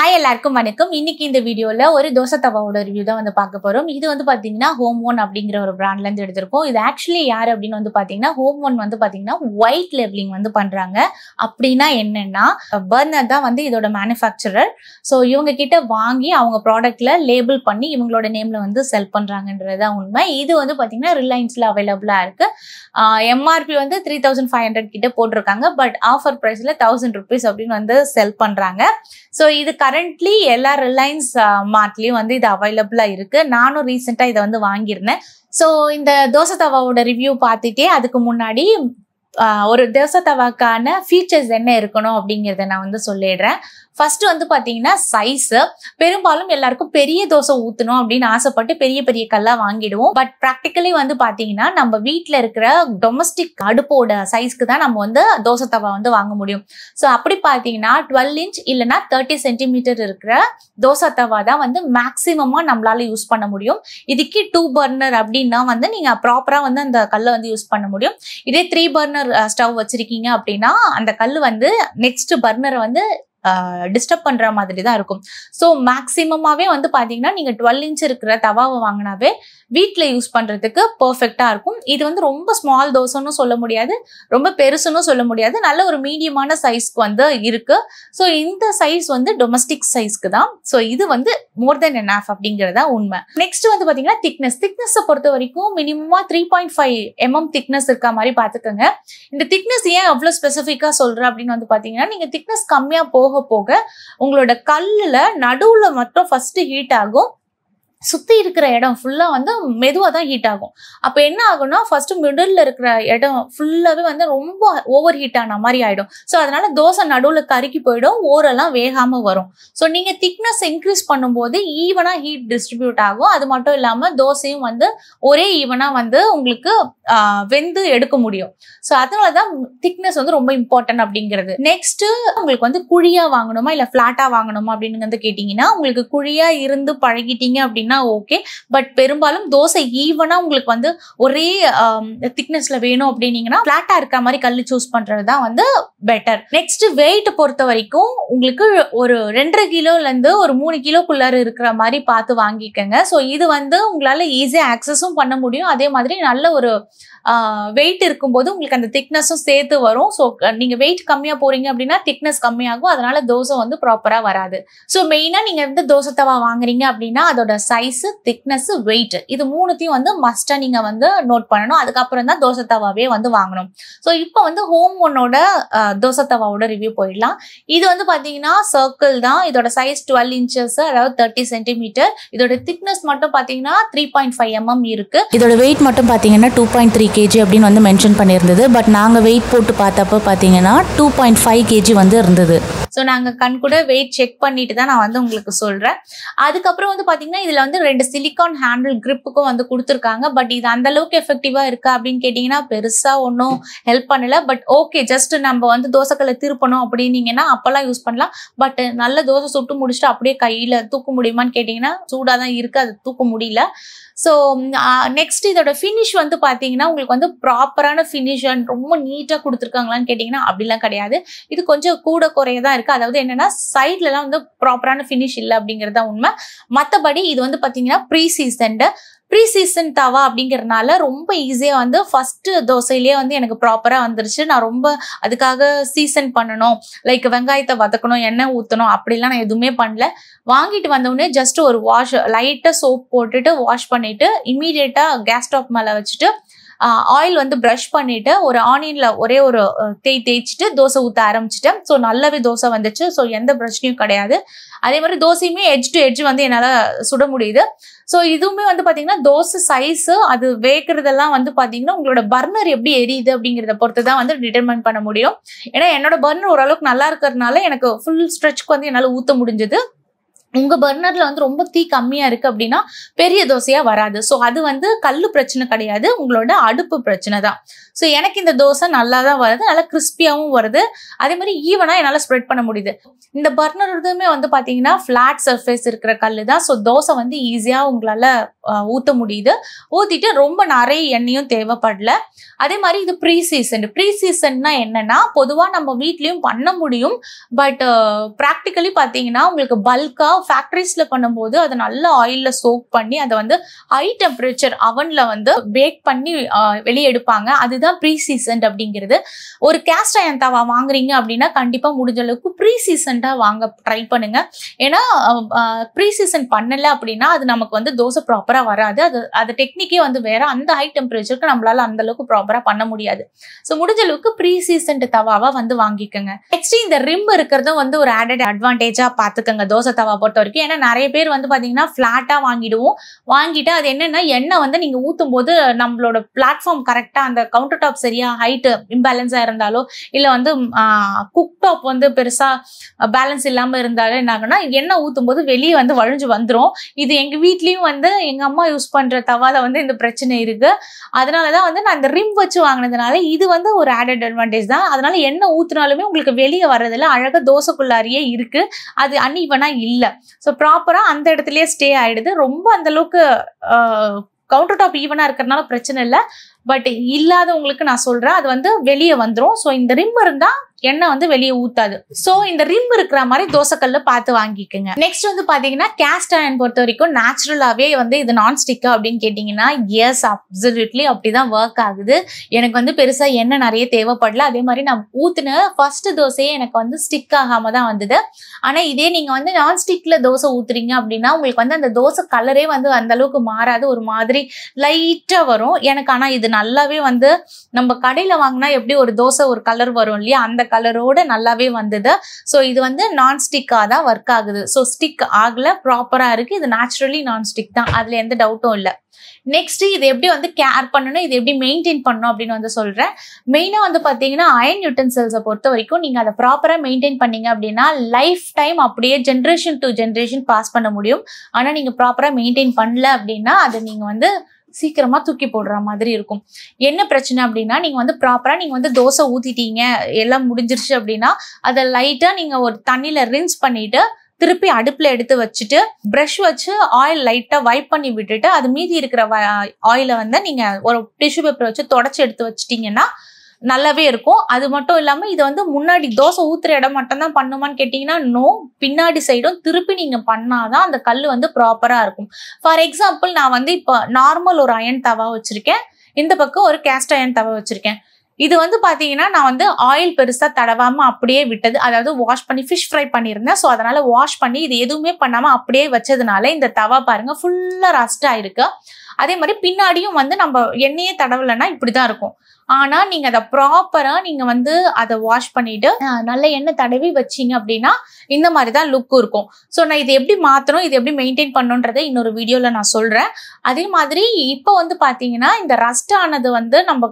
Hi எல்லாருக்கும் வணக்கம். இன்னைக்கு இந்த வீடியோல ஒரு தோசை தவாவோட ரிவ்யூ தான் வந்து பார்க்க போறோம். இது வந்து பாத்தீங்கன்னா ஹோம் ஒன் அப்படிங்கிற ஒரு பிராண்ட்ல இருந்து எடுத்திருக்கோம். இது ஆக்சுவலி யார் அப்படின்னு வந்து பாத்தீங்கன்னா ஹோம் ஒன் வந்து பாத்தீங்கன்னா ஒயிட் லேபிளிங் வந்து பண்றாங்க. அப்படின்னா என்னன்னா பர்னர் தான் வந்து இதோட மேனுஃபேக்சரர். ஸோ இவங்க கிட்ட வாங்கி அவங்க ப்ராடக்ட்ல லேபிள் பண்ணி இவங்களோட நேம்ல வந்து செல் பண்றாங்கன்றதுதான் உண்மை. இது வந்து பாத்தீங்கன்னா ரிலையன்ஸ்ல அவைலபிளா இருக்கு. எம்ஆர்பி வந்து 3500 கிட்ட போட்டிருக்காங்க. பட் ஆஃபர் பிரைஸ்ல 1000 rupees அப்படின்னு வந்து செல் பண்றாங்க. ஸோ இது கரண்ட்லி எல்லா ரிலையன்ஸ் மார்ட்லயும் வந்து இது அவைலபிளா இருக்கு. நானும் ரீசெண்டா இதை வந்து வாங்கியிருந்தேன். ஸோ இந்த தோசை தவாவோட ரிவ்யூ பார்த்துட்டே அதுக்கு முன்னாடி ஒரு தோசை தவாக்கான ஃபீச்சர்ஸ் என்ன இருக்கணும் அப்படிங்கிறத நான் வந்து சொல்லிடுறேன். ஃபர்ஸ்ட் வந்து பாத்தீங்கன்னா சைஸ். பெரும்பாலும் எல்லாருக்கும் பெரிய தோசை ஊத்தணும் அப்படின்னு ஆசைப்பட்டு பெரிய பெரிய கல்லா வாங்கிடுவோம். பட் ப்ராக்டிக்கலி வந்து பாத்தீங்கன்னா நம்ம வீட்டுல இருக்கிற டொமஸ்டிக் அடுப்போட சைஸ்க்கு தான் நம்ம வந்து தோசை தவா வந்து வாங்க முடியும். ஸோ அப்படி பாத்தீங்கன்னா 12 inch இல்லைன்னா 30 centimeter இருக்கிற தோசை தவா தான் வந்து மேக்சிமமா நம்மளால யூஸ் பண்ண முடியும். இதுக்கு 2 burner அப்படின்னா வந்து நீங்க ப்ராப்பரா வந்து அந்த கல்லை வந்து யூஸ் பண்ண முடியும். இதே 3 burner ஸ்டவ் வச்சிருக்கீங்க அப்படின்னா அந்த கல் வந்து நெக்ஸ்ட் பர்னரை வந்து டிஸ்டர்ப் பண்ற மாதிரி தான் இருக்கும். ஸோ மேக்சிமமாவே வந்து பாத்தீங்கன்னா நீங்க 12 inch இருக்கிற தவாவை வாங்கினாவே வீட்டுல யூஸ் பண்றதுக்கு பெர்ஃபெக்டா இருக்கும். இது வந்து ரொம்ப ஸ்மால் தோசைன்னு சொல்ல முடியாது, ரொம்ப பெருசுன்னு சொல்ல முடியாது, நல்ல ஒரு மீடியமான சைஸ்க்கு வந்து இருக்கு. ஸோ இந்த சைஸ் வந்து டொமஸ்டிக் சைஸ்க்கு தான். ஸோ இது வந்து மோர் தென் எனாஃப் அப்படிங்கறதா உண்மை. நெக்ஸ்ட் வந்து பாத்தீங்கன்னா திக்னஸ் பொறுத்த வரைக்கும் மினிமமா 3.5 mm திக்னஸ் இருக்க மாதிரி பாத்துக்கோங்க. இந்த திக்னஸ் ஏன் அவ்வளவு ஸ்பெசிபிக்கா சொல்றேன் அப்படின்னு வந்து பாத்தீங்கன்னா நீங்க திக்னஸ் கம்மியா போக உங்களோட கல்லுல நடுவுல மட்டும் ஃபர்ஸ்ட் ஹீட் ஆகும். சுத்தி இருக்கிற இடம் ஃபுல்லா வந்து மெதுவா தான் ஹீட் ஆகும். அப்ப என்ன ஆகும்னா ஃபர்ஸ்ட் மிடில் இருக்கிற இடம் ஃபுல்லாவே வந்து ரொம்ப ஓவர் ஹீட் ஆன மாதிரி ஆயிடும். ஸோ அதனால தோசை நடுவுல கருக்கி போயிடும், ஓரெல்லாம் வேகாம வரும். ஸோ நீங்க திக்னஸ் இன்க்ரீஸ் பண்ணும்போது ஈவனா ஹீட் டிஸ்ட்ரிபியூட் ஆகும். அது மட்டும் இல்லாம தோசையும் வந்து ஒரே ஈவனா வந்து உங்களுக்கு வெந்து எடுக்க முடியும். ஸோ அதனாலதான் திக்னஸ் வந்து ரொம்ப இம்பார்ட்டன்ட் அப்படிங்கிறது. நெக்ஸ்ட் உங்களுக்கு வந்து குழியா வாங்கணுமா இல்ல பிளாட்டா வாங்கணுமா அப்படின்னு வந்து கேட்டீங்கன்னா உங்களுக்கு குழியா இருந்து பழகிட்டீங்க அப்படின்னா ஓகே. பட் பெரும்பாலும் தோசை ஈவனா உங்களுக்கு வந்து ஒரே திக்னஸ்ல வேணும் அப்படின்னீங்கன்னா பிளாட்டா இருக்க மாதிரி கல்லு சூஸ் பண்றதுதான் வந்து பெட்டர். நெக்ஸ்ட் வெயிட் பொறுத்த வரைக்கும் உங்களுக்கு ஒரு 2.5 கிலோல இருந்து ஒரு 3 கிலோக்குள்ளார இருக்கிற மாதிரி பார்த்து வாங்கிக்கங்க. ஸோ இது வந்து உங்களால ஈஸியா ஆக்சஸும் பண்ண முடியும். அதே மாதிரி நல்ல ஒரு வெயிட் இருக்கும்போது உங்களுக்கு அந்த திக்னஸும் சேர்த்து வரும். ஸோ நீங்க வெயிட் கம்மியா போறீங்க அப்படின்னா திக்னஸ் கம்மியாகும், அதனால தோசை வந்து ப்ராப்பரா வராது. ஸோ மெயினா நீங்க வந்து தோசை தவா வாங்குறீங்க அப்படின்னா அதோட சைஸ், திக்னஸ், வெயிட் இது மூணுத்தையும் வந்து மஸ்டா நீங்க வந்து நோட் பண்ணணும். அதுக்கப்புறம் தான் தோசை தவாவே வந்து வாங்கணும். ஸோ இப்போ வந்து ஹோம் ஒன்னோட தோசை தவாவோட ரிவ்யூ போயிடலாம். இது வந்து பாத்தீங்கன்னா சர்க்கிள் தான். இதோட சைஸ் 12 inches, அதாவது 30 centimeter. இதோட திக்னஸ் மட்டும் பாத்தீங்கன்னா 3.5 mm இருக்கு. இதோட வெயிட் மட்டும் பாத்தீங்கன்னா 2.3 kg அப்படின்னு வந்து மென்ஷன் பண்ணியிருந்தது. பட் நாங்கள் வெயிட் போட்டு பார்த்தப்ப பார்த்தீங்கன்னா 2.5 kg வந்து இருந்தது. ஸோ நாங்கள் கண் கூட வெயிட் செக் பண்ணிட்டு தான் நான் வந்து உங்களுக்கு சொல்கிறேன். அதுக்கப்புறம் வந்து பார்த்தீங்கன்னா இதில் வந்து 2 சிலிக்கான் ஹேண்டில் கிரிப்புக்கும் வந்து கொடுத்துருக்காங்க. பட் இது அந்த அளவுக்கு எஃபெக்டிவாக இருக்கா அப்படின்னு கேட்டிங்கன்னா பெருசாக ஒன்றும் ஹெல்ப் பண்ணலை. பட் ஓகே, ஜஸ்ட் நம்ம வந்து தோசைக்கல்லை திருப்பணும் அப்படின்னீங்கன்னா அப்போல்லாம் யூஸ் பண்ணலாம். பட் நல்ல தோசை சுட்டு முடிச்சுட்டு அப்படியே கையில் தூக்க முடியுமான்னு கேட்டிங்கன்னா சூடாக தான் இருக்குது, அது தூக்க முடியல. ஸோ நெக்ஸ்ட் இதோட ஃபினிஷ் வந்து பார்த்தீங்கன்னா உங்களுக்கு வந்து ப்ராப்பரான ஃபினிஷ் ரொம்ப நீட்டாக கொடுத்துருக்காங்களான்னு கேட்டிங்கன்னா அப்படிலாம் கிடையாது. இது கொஞ்சம் கூட குறைய தான் இருக்குது. அதாவது என்னன்னா சைட்லலாம் வந்து ப்ராப்பரான ஃபினிஷ் இல்லை அப்படிங்கிறது தான் உண்மை. மற்றபடி இது வந்து பார்த்தீங்கன்னா ப்ரீ சீசன் தவா அப்படிங்கிறதுனால ரொம்ப ஈஸியாக வந்து ஃபர்ஸ்ட் தோசையிலேயே வந்து எனக்கு ப்ராப்பராக வந்துருச்சு. நான் ரொம்ப அதுக்காக சீசன் பண்ணணும், லைக் வெங்காயத்தை வதக்கணும், எண்ணெய் ஊற்றணும் அப்படிலாம் நான் எதுவுமே பண்ணல. வாங்கிட்டு வந்தோடனே ஜஸ்ட் ஒரு வாஷ், லைட்டாக சோப் போட்டுட்டு வாஷ் பண்ணிட்டு இம்மீடியட்டாக கேஸ் ஸ்டவ் மேலே வச்சுட்டு ஆயில் வந்து ப்ரஷ் பண்ணிட்டு ஒரு ஆனியன்ல ஒரே ஒரு தேய்ச்சிட்டு தோசை ஊற்ற ஆரம்பிச்சிட்டேன். ஸோ நல்லாவே தோசை வந்துச்சு. ஸோ எந்த பிரச்சனையும் கிடையாது. அதே மாதிரி தோசையுமே எட்ஜ் டு எட்ஜ் வந்து என்னால் சுட முடியுது. ஸோ இதுவுமே வந்து பார்த்தீங்கன்னா தோசை சைஸ் அது வேகிறதெல்லாம் வந்து பார்த்தீங்கன்னா உங்களோட பர்னர் எப்படி எரியுது அப்படிங்கிறத பொறுத்து தான் வந்து டிட்டர்மைன் பண்ண முடியும். ஏன்னா என்னோட பர்னர் ஓரளவுக்கு நல்லா இருக்கிறதுனால எனக்கு ஃபுல் ஸ்ட்ரெச்சுக்கு வந்து என்னால் ஊற்ற முடிஞ்சது. உங்க பர்னர்ல வந்து ரொம்ப தீ கம்மியா இருக்கு அப்படின்னா பெரிய தோசையா வராது. ஸோ அது வந்து கல்லு பிரச்சனை கிடையாது, உங்களோட அடுப்பு பிரச்சனை தான். ஸோ எனக்கு இந்த தோசை நல்லா தான் வருது, நல்லா கிறிஸ்பியாவும் வருது, அதே மாதிரி ஈவனா என்னால ஸ்ப்ரெட் பண்ண முடியுது. இந்த பர்னர் இதுவுமே வந்து பாத்தீங்கன்னா ஃபிளாட் சர்ஃபேஸ் இருக்கிற கல்லு தான். ஸோ தோசை வந்து ஈஸியா உங்களால ஊத்த முடியுது. ஊத்திட்டு ரொம்ப நிறைய எண்ணெயும் தேவைப்படல. அதே மாதிரி இது ப்ரீ சீசன்னா என்னன்னா, பொதுவா நம்ம வீட்லயும் பண்ண முடியும், பட் ப்ராக்டிக்கலி பாத்தீங்கன்னா உங்களுக்கு பல்கா ஃபேக்டரிஸ்ல பண்ணும்போது அதை நல்ல ஆயில்ல சோக் பண்ணி அதை வந்து ஹை டெம்பரேச்சர் அவன்ல வந்து பேக் பண்ணி வெளியே எடுப்பாங்க. அதுதான் ப்ரீ சீசன்ட் அப்படிங்கிறது. ஒரு கேஸ்ட் அயர்ன் தவா வாங்குறீங்க அப்படின்னா கண்டிப்பா முடிஞ்ச அளவுக்கு ப்ரீ சீசன்டா வாங்க ட்ரை பண்ணுங்க. ஏன்னா ப்ரீ சீசன் பண்ணல அப்படின்னா அது நமக்கு வந்து தோசை ப்ராப்பரா வராது. அது டெக்னிக்கே வந்து வேற. அந்த ஹை டெம்பரேச்சருக்கு நம்மளால அந்த அளவுக்கு ப்ராப்பரா பண்ண முடியாது. ஸோ முடிஞ்ச அளவுக்கு ப்ரீ சீசன்ட் தவாவா வந்து வாங்கிக்கோங்க. நெக்ஸ்ட் இந்த ரிம் இருக்கிறதும் வந்து ஒரு ஆடட் அட்வான்டேஜா பாத்துக்கோங்க தோசை தவா பொறுத்த வரைக்கும். ஏன்னா நிறைய பேர் வந்து பாத்தீங்கன்னா பிளாட்டா வாங்கிட்டு அது என்னன்னா எண்ணெய் வந்து நீங்க ஊத்தும் போது நம்மளோட பிளாட்ஃபார்ம் கரெக்டா அந்த கவுண்டர் டாப் சரியா ஹைட் இம்பேலன்ஸா இருந்தாலோ இல்ல வந்து குக் டாப் வந்து பெருசா பேலன்ஸ் இல்லாம இருந்தாலும் என்ன ஆகுனா எண்ணெய் ஊத்தும் போது வெளியே வந்து வழிஞ்சு வந்துடும். இது எங்க வீட்லயும் வந்து எங்க அம்மா யூஸ் பண்ற தவால வந்து இந்த பிரச்சனை இருக்கு. அதனாலதான் வந்து நான் இந்த ரிம் வச்சு வாங்கினதுனால இது வந்து ஒரு ஆடட் அட்வான்டேஜ் தான். அதனால எண்ணெய் ஊத்துனாலுமே உங்களுக்கு வெளியே வர்றதுல அழகா தோசைக்குள்ளாரியே இருக்கு, அது அன்இவனா இல்ல. ஸோ ப்ராப்பரா அந்த இடத்துலயே ஸ்டே ஆயிடுது. ரொம்ப அந்த அளவுக்கு கவுண்டர் டாப் ஈவனா இருக்கிறதுனால பிரச்சனை இல்லை, பட் இல்லாதவங்களுக்கு நான் சொல்றேன் அது வந்து வெளியே வந்துடும். ஸோ இந்த ரிம் இருந்தா எண்ணெய் வந்து வெளியே ஊத்தாது. ஸோ இந்த ரிம் இருக்கிற மாதிரி தோசைக்கல்ல பார்த்து வாங்கிக்கோங்க. நெக்ஸ்ட் வந்து பாத்தீங்கன்னா கேஸ்ட் அயர்ன் பொறுத்த வரைக்கும் நேச்சுரலாவே வந்து இது நான் ஸ்டிக்கா அப்படின்னு கேட்டீங்கன்னா எஸ், அப்சல்யூட்லி அப்படிதான் ஒர்க் ஆகுது. எனக்கு வந்து பெருசா எண்ணெய் நிறைய தேவைப்படல. அதே மாதிரி நான் ஊத்துன ஃபர்ஸ்ட் தோசையே எனக்கு வந்து ஸ்டிக் ஆகாம தான் வந்தது. ஆனா இதே நீங்க வந்து நான் ஸ்டிக்ல தோசை ஊத்துறீங்க அப்படின்னா உங்களுக்கு வந்து அந்த தோசை கலரே வந்து அந்த அளவுக்கு மாறாது, ஒரு மாதிரி லைட்டா வரும் எனக்கு. ஆனா இது நல்லாவே வந்து நம்ம கடையில வாங்கினா எப்படி ஒரு தோசை ஒரு கலர் வரும் இல்லையா, அந்த கலரோட நல்லாவே வந்தது. ஸோ இது வந்து நான் ஸ்டிக்கா தான் ஒர்க் ஆகுது. ஸோ ஸ்டிக் ஆகல, ப்ராப்பரா இருக்கு. இது நேச்சுரலி நான் ஸ்டிக் தான், அதுல எந்த டவுட்டும் இல்லை. நெக்ஸ்ட் இது எப்படி வந்து கேர் பண்ணணும், இது எப்படி மெயின்டைன் பண்ணணும் அப்படின்னு வந்து சொல்றேன். மெயினா வந்து பாத்தீங்கன்னா அயர்ன் யூட்டன்சில்ஸை பொறுத்த வரைக்கும் நீங்க அதை ப்ராப்பரா மெயின்டைன் பண்ணீங்க அப்படின்னா லைஃப் டைம் அப்படியே ஜென்ரேஷன் டு ஜென்ரேஷன் பாஸ் பண்ண முடியும். ஆனா நீங்க ப்ராப்பரா மெயின்டைன் பண்ணல அப்படின்னா அது நீங்க வந்து சீக்கிரமா தூக்கி போடுற மாதிரி இருக்கும். என்ன பிரச்சனை அப்படின்னா நீங்க வந்து ப்ராப்பரா நீங்க வந்து தோசை ஊத்திட்டீங்க எல்லாம் முடிஞ்சிருச்சு அப்படின்னா அதை லைட்டா நீங்க ஒரு தண்ணியில ரின்ஸ் பண்ணிட்டு திருப்பி அடுப்புல எடுத்து வச்சுட்டு பிரஷ் வச்சு ஆயில் லைட்டா வைப் பண்ணி விட்டுட்டு அது மீதி இருக்கிற ஆயிலை வந்து நீங்க ஒரு டிஷ்யூ பேப்பர் வச்சு தொடச்சி எடுத்து வச்சிட்டீங்கன்னா நல்லாவே இருக்கும். அது மட்டும் இல்லாம இது வந்து முன்னாடி தோசை ஊத்துற இடம் மட்டும் தான் பண்ணுமான்னு கேட்டீங்கன்னா நோ, பின்னாடி சைடும் திருப்பி நீங்க பண்ணாதான் அந்த கல் வந்து ப்ராப்பரா இருக்கும். ஃபார் எக்ஸாம்பிள் நான் வந்து இப்போ நார்மல் ஒரு அயர்ன் தவா வச்சிருக்கேன், இந்த பக்கம் ஒரு கேஸ்ட் அயர்ன் தவா வச்சிருக்கேன். இது வந்து பாத்தீங்கன்னா நான் வந்து ஆயில் பெருசா தடவாம அப்படியே விட்டது, அதாவது வாஷ் பண்ணி ஃபிஷ் ஃப்ரை பண்ணியிருந்தேன். ஸோ அதனால வாஷ் பண்ணி இது எதுவுமே பண்ணாம அப்படியே வச்சதுனால இந்த தவா பாருங்க ஃபுல்லா ரஸ்ட் ஆயிருக்கு. அதே மாதிரி பின்னாடியும் வந்து நம்ம எண்ணெயே தடவலைன்னா இப்படிதான் இருக்கும். ஆனா நீங்க அதை ப்ராப்பரா நீங்க வந்து அதை வாஷ் பண்ணிட்டு நல்ல எண்ணெய் தடவி வச்சீங்க அப்படின்னா இந்த மாதிரிதான் லுக் இருக்கும். ஸோ நான் இது எப்படி மாத்தணும், இது எப்படி மெயின்டைன் பண்ணணுன்றதை இன்னொரு வீடியோல நான் சொல்றேன். அதே மாதிரி இப்போ வந்து பாத்தீங்கன்னா இந்த ரஸ்ட் ஆனது வந்து நம்ம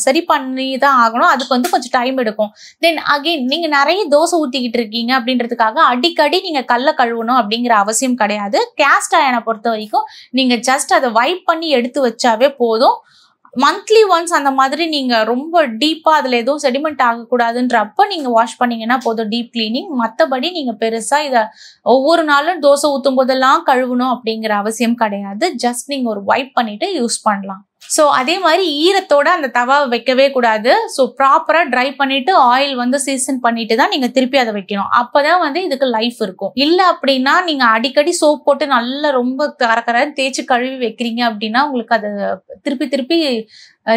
சரி பண்ணி தான் ஆகணும், அதுக்கு வந்து கொஞ்சம் டைம் எடுக்கும். தென் அகெயின் நீங்க நிறைய தோசை ஊத்திக்கிட்டு இருக்கீங்க அப்படின்றதுக்காக அடிக்கடி நீங்க கல்ல கழுவணும் அப்படிங்கிற அவசியம் கிடையாது. கேஸ்ட் அயர்னை பொறுத்த வரைக்கும் நீங்க ஜஸ்ட் அதை வைப் பண்ணி எடுத்து வச்சாவே போதும். மந்த்லி ஒன்ஸ் அந்த மாதிரி நீங்க ரொம்ப டீப்பா அதுல எதுவும் செடிமெண்ட் ஆகக்கூடாதுன்றப்ப நீங்க வாஷ் பண்ணீங்கன்னா போதும், டீப் கிளீனிங். மற்றபடி நீங்க பெருசா இதை ஒவ்வொரு நாளும் தோசை ஊத்தும் போதெல்லாம் கழுவணும் அப்படிங்கிற அவசியம் கிடையாது. ஜஸ்ட் நீங்க ஒரு வைப் பண்ணிட்டு யூஸ் பண்ணலாம். ஸோ அதே மாதிரி ஈரத்தோட அந்த தவாவை வைக்கவே கூடாது. ஸோ ப்ராப்பரா ட்ரை பண்ணிட்டு ஆயில் வந்து சீசன் பண்ணிட்டு தான் நீங்க திருப்பி அதை வைக்கணும். அப்பதான் வந்து இதுக்கு லைஃப் இருக்கும். இல்ல அப்படின்னா நீங்க அடிக்கடி சோப் போட்டு நல்லா ரொம்ப கரகரன்னு தேய்ச்சி கழுவி வைக்கிறீங்க அப்படின்னா உங்களுக்கு அது திருப்பி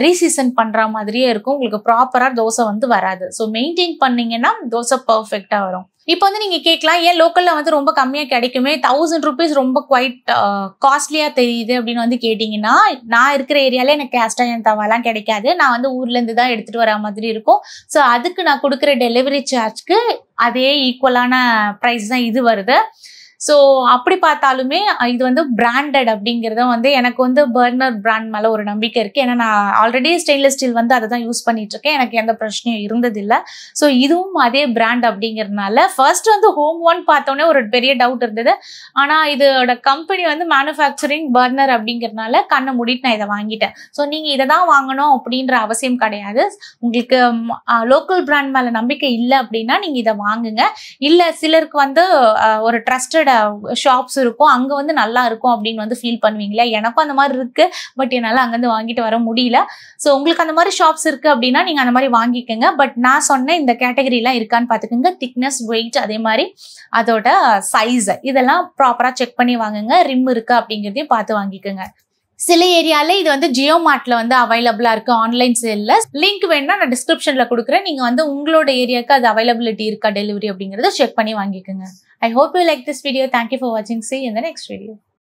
ரீசீசன் பண்ற மாதிரியே இருக்கும். உங்களுக்கு ப்ராப்பரா தோசை வந்து வராது. ஸோ மெயின்டைன் பண்ணீங்கன்னா தோசை பர்ஃபெக்டா வரும். இப்போ வந்து நீங்க கேட்கலாம், ஏன் லோக்கல்ல வந்து ரொம்ப கம்மியா கிடைக்குமே, 1000 rupees ரொம்ப குவைட் காஸ்ட்லியா தெரியுது அப்படின்னு வந்து கேட்டீங்கன்னா, நான் இருக்கிற ஏரியால எனக்கு கேஸ்ட் அயர்ன் தவாலாம் கிடைக்காது. நான் வந்து ஊர்ல இருந்து தான் எடுத்துட்டு வர மாதிரி இருக்கும். ஸோ அதுக்கு நான் கொடுக்குற டெலிவரி சார்ஜ்க்கு அதே ஈக்குவலான ப்ரைஸ் தான் இது வருது. ஸோ அப்படி பார்த்தாலுமே இது வந்து பிராண்டட் அப்படிங்கிறத வந்து எனக்கு வந்து பர்னர் பிராண்ட் மேலே ஒரு நம்பிக்கை இருக்குது. ஏன்னா நான் ஆல்ரெடி ஸ்டெயின்லெஸ் ஸ்டீல் வந்து அதை தான் யூஸ் பண்ணிட்டு இருக்கேன். எனக்கு எந்த பிரச்சனையும் இருந்ததில்லை. ஸோ இதுவும் அதே பிராண்ட் அப்படிங்கிறதுனால ஃபர்ஸ்ட் வந்து ஹோம் ஒன் பார்த்தோன்னே ஒரு பெரிய டவுட் இருந்தது. ஆனால் இதோட கம்பெனி வந்து மேனுஃபேக்சரிங் பர்னர் அப்படிங்கிறதுனால கண்ணை மூடிட்டு நான் இதை வாங்கிட்டேன். ஸோ நீங்கள் இதை தான் வாங்கணும் அப்படின்ற அவசியம் கிடையாது. உங்களுக்கு லோக்கல் பிராண்ட் மேலே நம்பிக்கை இல்லை அப்படின்னா நீங்கள் இதை வாங்குங்க. இல்லை சிலருக்கு வந்து ஒரு ட்ரஸ்டட் ஷாப்ஸ் இருக்கும், அங்கே வந்து நல்லா இருக்கும் அப்படின்னு வந்து ஃபீல் பண்ணுவீங்களா? எனக்கும் அந்த மாதிரி இருக்கு, பட் என்னால் அங்கேருந்து வாங்கிட்டு வர முடியல. ஸோ உங்களுக்கு அந்த மாதிரி ஷாப்ஸ் இருக்கு அப்படின்னா நீங்கள் அந்த மாதிரி வாங்கிக்கோங்க. பட் நான் சொன்ன இந்த கேட்டகரிலாம் இருக்கான்னு பார்த்துக்கோங்க. திக்னஸ், வெயிட், அதே மாதிரி அதோட சைஸ் இதெல்லாம் ப்ராப்பராக செக் பண்ணி வாங்குங்க. ரிம் இருக்கு அப்படிங்கிறதையும் பார்த்து வாங்கிக்கோங்க. சில ஏரியால இது வந்து ஜியோ மார்ட்ல வந்து அவைலபிளா இருக்கு ஆன்லைன் சேல்ல. லிங்க் வேணும்னா நான் டிஸ்கிரிப்ஷன்ல கொடுக்குறேன். நீங்க வந்து உங்களோட ஏரியாவுக்கு அது அவைலபிலிட்டி இருக்கா டெலிவரி அப்படிங்கறத செக் பண்ணி வாங்கிக்கோங்க. I hope you like this video. Thank you for watching. See you in the next video.